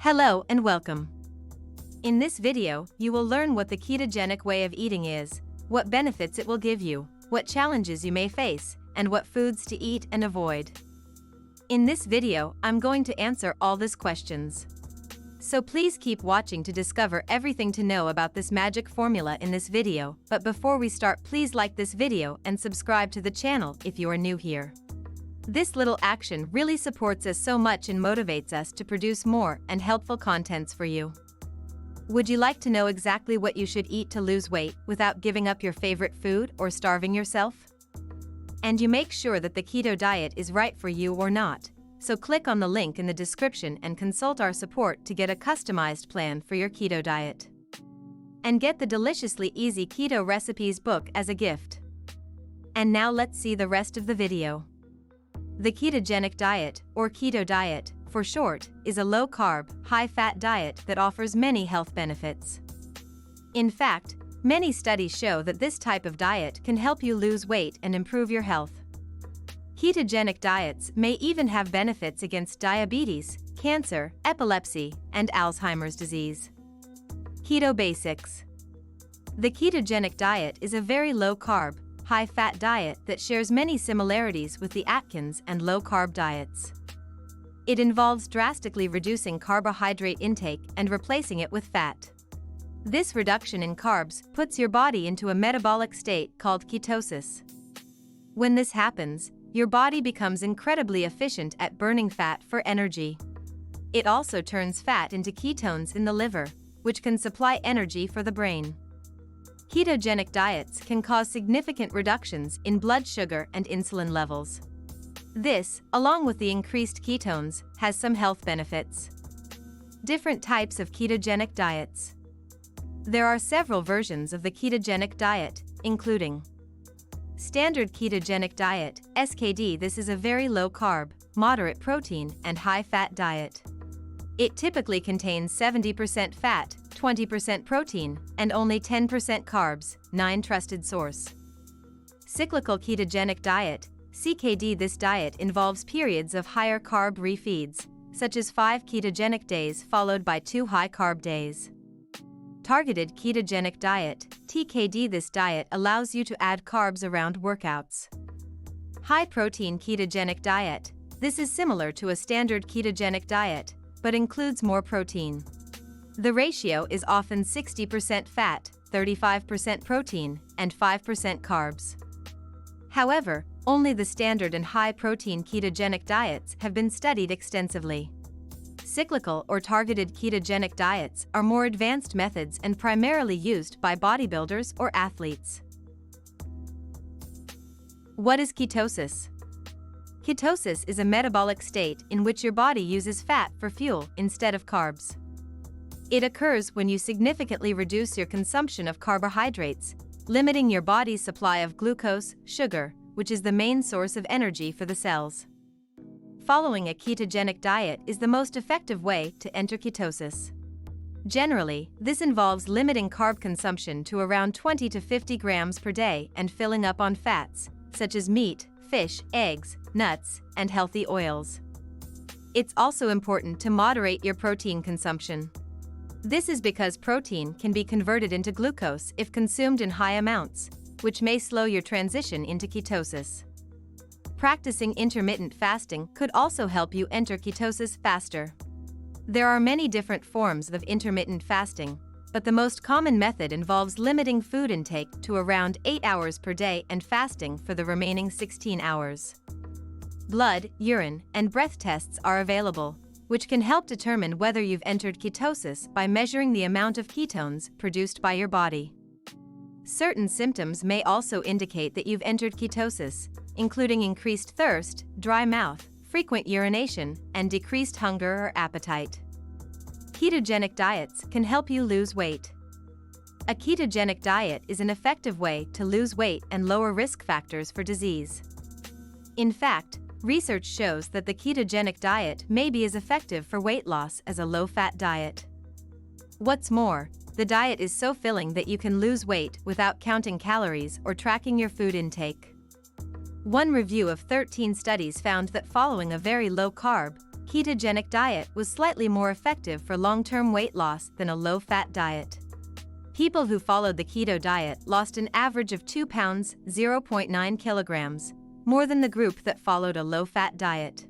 Hello and welcome. In this video, you will learn what the ketogenic way of eating is, what benefits it will give you, what challenges you may face, and what foods to eat and avoid. In this video, I'm going to answer all these questions. So please keep watching to discover everything to know about this magic formula in this video, but before we start, please like this video and subscribe to the channel if you are new here. This little action really supports us so much and motivates us to produce more and helpful contents for you. Would you like to know exactly what you should eat to lose weight without giving up your favorite food or starving yourself? And you make sure that the keto diet is right for you or not, so click on the link in the description and consult our support to get a customized plan for your keto diet. And get the deliciously easy keto recipes book as a gift. And now let's see the rest of the video. The ketogenic diet, or keto diet, for short, is a low-carb, high-fat diet that offers many health benefits. In fact, many studies show that this type of diet can help you lose weight and improve your health. Ketogenic diets may even have benefits against diabetes, cancer, epilepsy, and Alzheimer's disease. Keto basics. The ketogenic diet is a very low-carb, high-fat diet that shares many similarities with the Atkins and low-carb diets. It involves drastically reducing carbohydrate intake and replacing it with fat. This reduction in carbs puts your body into a metabolic state called ketosis. When this happens, your body becomes incredibly efficient at burning fat for energy. It also turns fat into ketones in the liver, which can supply energy for the brain. Ketogenic diets can cause significant reductions in blood sugar and insulin levels. This, along with the increased ketones, has some health benefits. Different types of ketogenic diets. There are several versions of the ketogenic diet, including Standard Ketogenic Diet, SKD. This is a very low-carb, moderate protein, and high-fat diet. It typically contains 70% fat, 20% protein, and only 10% carbs, 9 trusted source. Cyclical Ketogenic Diet, CKD. This diet involves periods of higher carb refeeds, such as 5 ketogenic days followed by 2 high-carb days. Targeted Ketogenic Diet, TKD. This diet allows you to add carbs around workouts. High-protein Ketogenic Diet. This is similar to a standard ketogenic diet, but includes more protein. The ratio is often 60% fat, 35% protein, and 5% carbs. However, only the standard and high-protein ketogenic diets have been studied extensively. Cyclical or targeted ketogenic diets are more advanced methods and primarily used by bodybuilders or athletes. What is ketosis? Ketosis is a metabolic state in which your body uses fat for fuel instead of carbs. It occurs when you significantly reduce your consumption of carbohydrates, limiting your body's supply of glucose, sugar, which is the main source of energy for the cells. Following a ketogenic diet is the most effective way to enter ketosis. Generally, this involves limiting carb consumption to around 20 to 50 grams per day and filling up on fats, such as meat, fish, eggs, nuts, and healthy oils. It's also important to moderate your protein consumption. This is because protein can be converted into glucose if consumed in high amounts, which may slow your transition into ketosis. Practicing intermittent fasting could also help you enter ketosis faster. There are many different forms of intermittent fasting, but the most common method involves limiting food intake to around 8 hours per day and fasting for the remaining 16 hours. Blood, urine, and breath tests are available, which can help determine whether you've entered ketosis by measuring the amount of ketones produced by your body. Certain symptoms may also indicate that you've entered ketosis, including increased thirst, dry mouth, frequent urination, and decreased hunger or appetite. Ketogenic diets can help you lose weight. A ketogenic diet is an effective way to lose weight and lower risk factors for disease. In fact, research shows that the ketogenic diet may be as effective for weight loss as a low-fat diet. What's more, the diet is so filling that you can lose weight without counting calories or tracking your food intake. One review of 13 studies found that following a very low-carb, ketogenic diet was slightly more effective for long-term weight loss than a low-fat diet. People who followed the keto diet lost an average of 2 pounds, 0.9 kilograms, more than the group that followed a low-fat diet.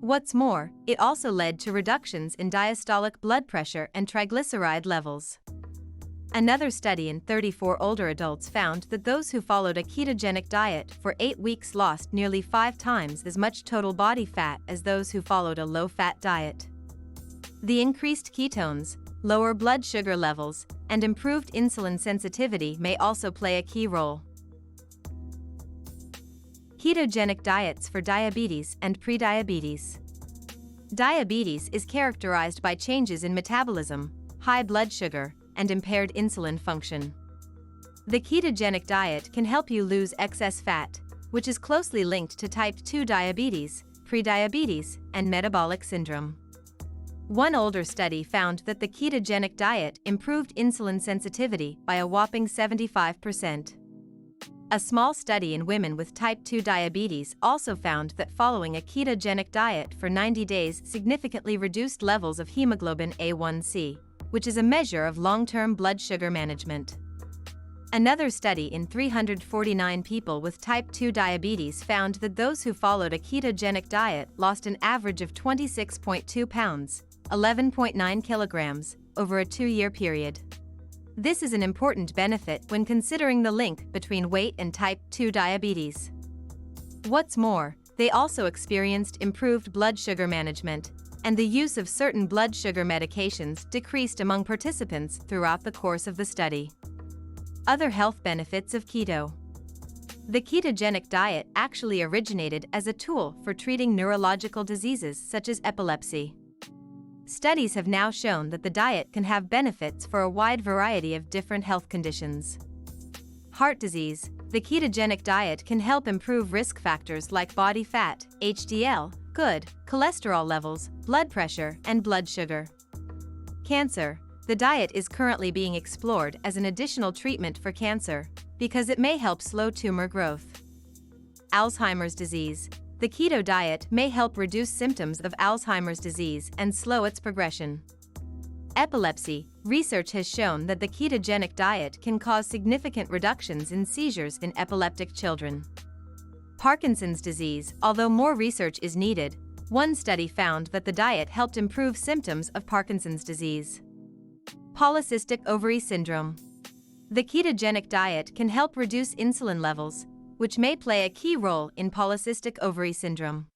What's more, it also led to reductions in diastolic blood pressure and triglyceride levels. Another study in 34 older adults found that those who followed a ketogenic diet for 8 weeks lost nearly 5 times as much total body fat as those who followed a low-fat diet. The increased ketones, lower blood sugar levels, and improved insulin sensitivity may also play a key role. Ketogenic diets for diabetes and prediabetes. Diabetes is characterized by changes in metabolism, high blood sugar, and impaired insulin function. The ketogenic diet can help you lose excess fat, which is closely linked to type 2 diabetes, prediabetes, and metabolic syndrome. One older study found that the ketogenic diet improved insulin sensitivity by a whopping 75%. A small study in women with type 2 diabetes also found that following a ketogenic diet for 90 days significantly reduced levels of hemoglobin A1c, which is a measure of long-term blood sugar management. Another study in 349 people with type 2 diabetes found that those who followed a ketogenic diet lost an average of 26.2 pounds, 11.9 kilograms, over a 2-year period. This is an important benefit when considering the link between weight and type 2 diabetes. What's more, they also experienced improved blood sugar management, and the use of certain blood sugar medications decreased among participants throughout the course of the study. Other health benefits of keto. The ketogenic diet actually originated as a tool for treating neurological diseases such as epilepsy. Studies have now shown that the diet can have benefits for a wide variety of different health conditions. Heart disease. The ketogenic diet can help improve risk factors like body fat, HDL, good cholesterol levels, blood pressure, and blood sugar. Cancer. The diet is currently being explored as an additional treatment for cancer because it may help slow tumor growth. Alzheimer's disease. The keto diet may help reduce symptoms of Alzheimer's disease and slow its progression. Epilepsy. Research has shown that the ketogenic diet can cause significant reductions in seizures in epileptic children. Parkinson's disease. Although more research is needed, one study found that the diet helped improve symptoms of Parkinson's disease. Polycystic ovary syndrome. The ketogenic diet can help reduce insulin levels, which may play a key role in polycystic ovary syndrome.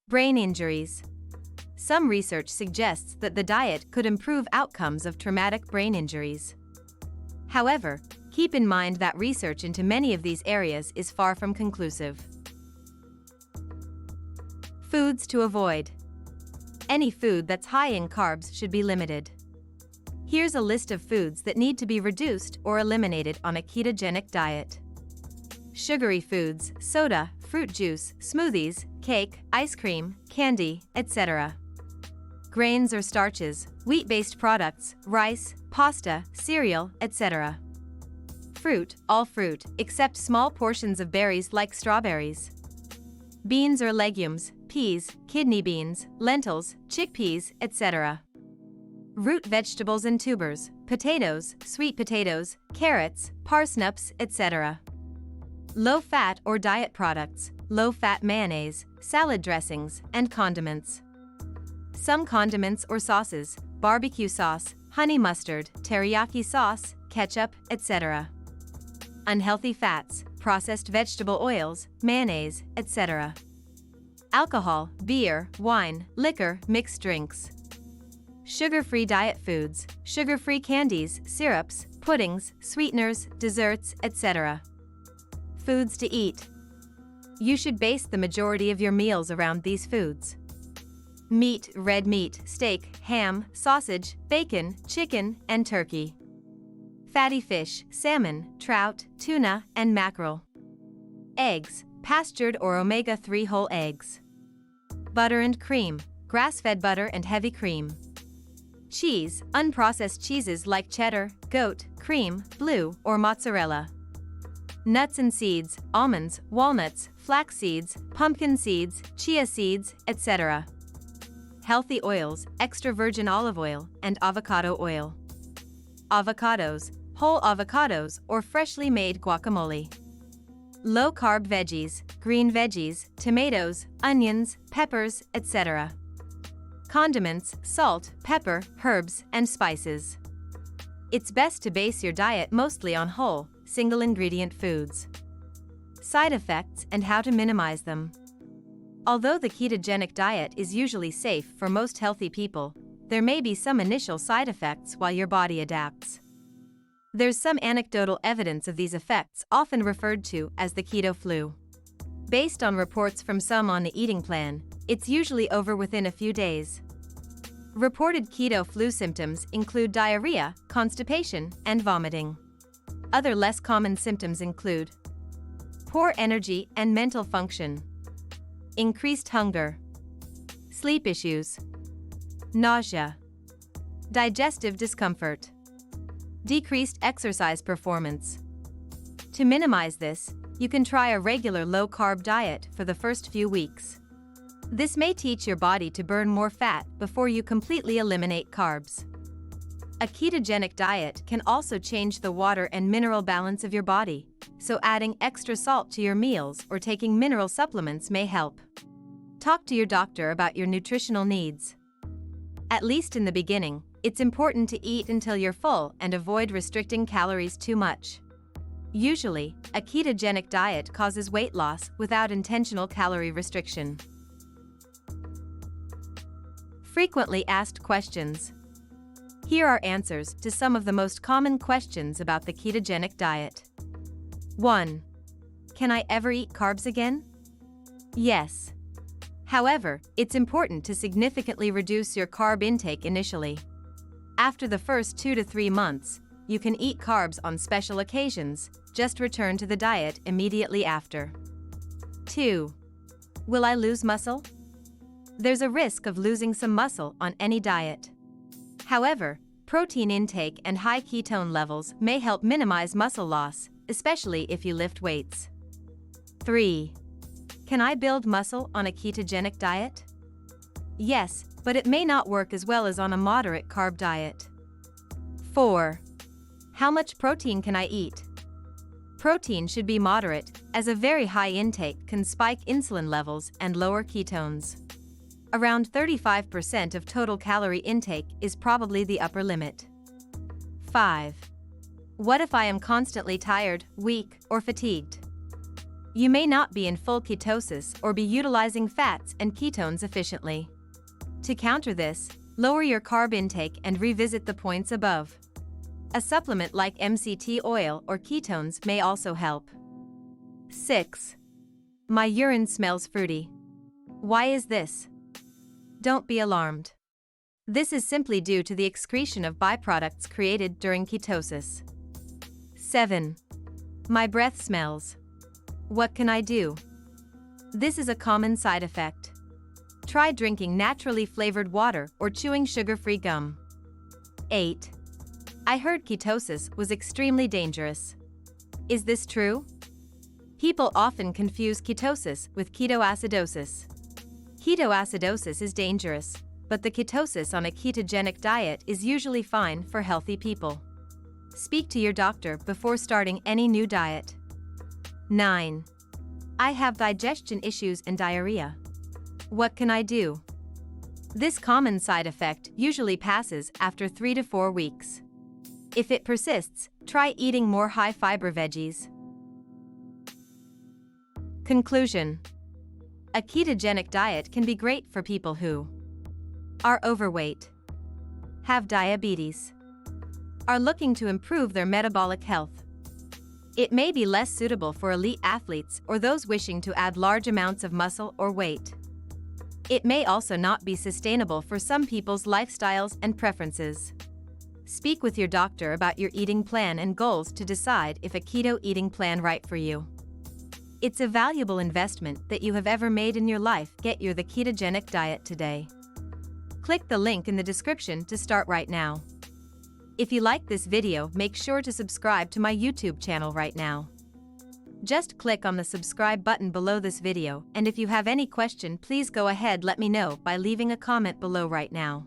Brain injuries. Some research suggests that the diet could improve outcomes of traumatic brain injuries. However, keep in mind that research into many of these areas is far from conclusive. Foods to avoid. Any food that's high in carbs should be limited. Here's a list of foods that need to be reduced or eliminated on a ketogenic diet. Sugary foods, soda, fruit juice, smoothies, cake, ice cream, candy, etc. Grains or starches, wheat-based products, rice, pasta, cereal, etc. Fruit, all fruit, except small portions of berries like strawberries. Beans or legumes, peas, kidney beans, lentils, chickpeas, etc. Root vegetables and tubers, potatoes, sweet potatoes, carrots, parsnips, etc. Low-fat or diet products, low-fat mayonnaise, salad dressings, and condiments. Some condiments or sauces, barbecue sauce, honey mustard, teriyaki sauce, ketchup, etc. Unhealthy fats, processed vegetable oils, mayonnaise, etc. Alcohol, beer, wine, liquor, mixed drinks. Sugar-free diet foods, sugar-free candies, syrups, puddings, sweeteners, desserts, etc. Foods to eat. You should base the majority of your meals around these foods. Meat, red meat, steak, ham, sausage, bacon, chicken, and turkey. Fatty fish, salmon, trout, tuna, and mackerel. Eggs, pastured or omega-3 whole eggs. Butter and cream, grass-fed butter and heavy cream. Cheese, unprocessed cheeses like cheddar, goat, cream, blue, or mozzarella. Nuts and seeds, almonds, walnuts, flax seeds, pumpkin seeds, chia seeds, etc. healthy oils, extra virgin olive oil, and avocado oil. Avocados, whole avocados, or freshly made guacamole. Low-carb veggies, green veggies, tomatoes, onions, peppers, etc. Condiments, salt, pepper, herbs, and spices. It's best to base your diet mostly on whole, single-ingredient foods. Side effects and how to minimize them. Although the ketogenic diet is usually safe for most healthy people, there may be some initial side effects while your body adapts. There's some anecdotal evidence of these effects, often referred to as the keto flu. Based on reports from some on the eating plan, it's usually over within a few days. Reported keto flu symptoms include diarrhea, constipation, and vomiting. Other less common symptoms include poor energy and mental function, increased hunger, sleep issues, nausea, digestive discomfort, decreased exercise performance. To minimize this, you can try a regular low-carb diet for the first few weeks. This may teach your body to burn more fat before you completely eliminate carbs. A ketogenic diet can also change the water and mineral balance of your body, so adding extra salt to your meals or taking mineral supplements may help. Talk to your doctor about your nutritional needs. At least in the beginning, it's important to eat until you're full and avoid restricting calories too much. Usually, a ketogenic diet causes weight loss without intentional calorie restriction. Frequently asked questions. Here are answers to some of the most common questions about the ketogenic diet. 1. Can I ever eat carbs again? Yes. However, it's important to significantly reduce your carb intake initially. After the first 2 to 3 months, you can eat carbs on special occasions, just return to the diet immediately after. 2. Will I lose muscle? There's a risk of losing some muscle on any diet. However, protein intake and high ketone levels may help minimize muscle loss, especially if you lift weights. 3. Can I build muscle on a ketogenic diet? Yes, but it may not work as well as on a moderate carb diet. 4. How much protein can I eat? Protein should be moderate, as a very high intake can spike insulin levels and lower ketones. Around 35% of total calorie intake is probably the upper limit. 5. What if I am constantly tired, weak, or fatigued? You may not be in full ketosis or be utilizing fats and ketones efficiently. To counter this, lower your carb intake and revisit the points above. A supplement like MCT oil or ketones may also help. 6. My urine smells fruity. Why is this? Don't be alarmed. This is simply due to the excretion of byproducts created during ketosis. 7. My breath smells. What can I do? This is a common side effect. Try drinking naturally flavored water or chewing sugar-free gum. 8. I heard ketosis was extremely dangerous. Is this true? People often confuse ketosis with ketoacidosis. Ketoacidosis is dangerous, but the ketosis on a ketogenic diet is usually fine for healthy people. Speak to your doctor before starting any new diet. 9. I have digestion issues and diarrhea. What can I do? This common side effect usually passes after 3 to 4 weeks. If it persists, try eating more high-fiber veggies. Conclusion. A ketogenic diet can be great for people who are overweight, have diabetes, are looking to improve their metabolic health. It may be less suitable for elite athletes or those wishing to add large amounts of muscle or weight. It may also not be sustainable for some people's lifestyles and preferences. Speak with your doctor about your eating plan and goals to decide if a keto eating plan right for you. It's a valuable investment that you have ever made in your life. Get your the ketogenic diet today. Click the link in the description to start right now. If you like this video, make sure to subscribe to my YouTube channel right now. Just click on the subscribe button below this video, and if you have any question, please go ahead, let me know by leaving a comment below right now.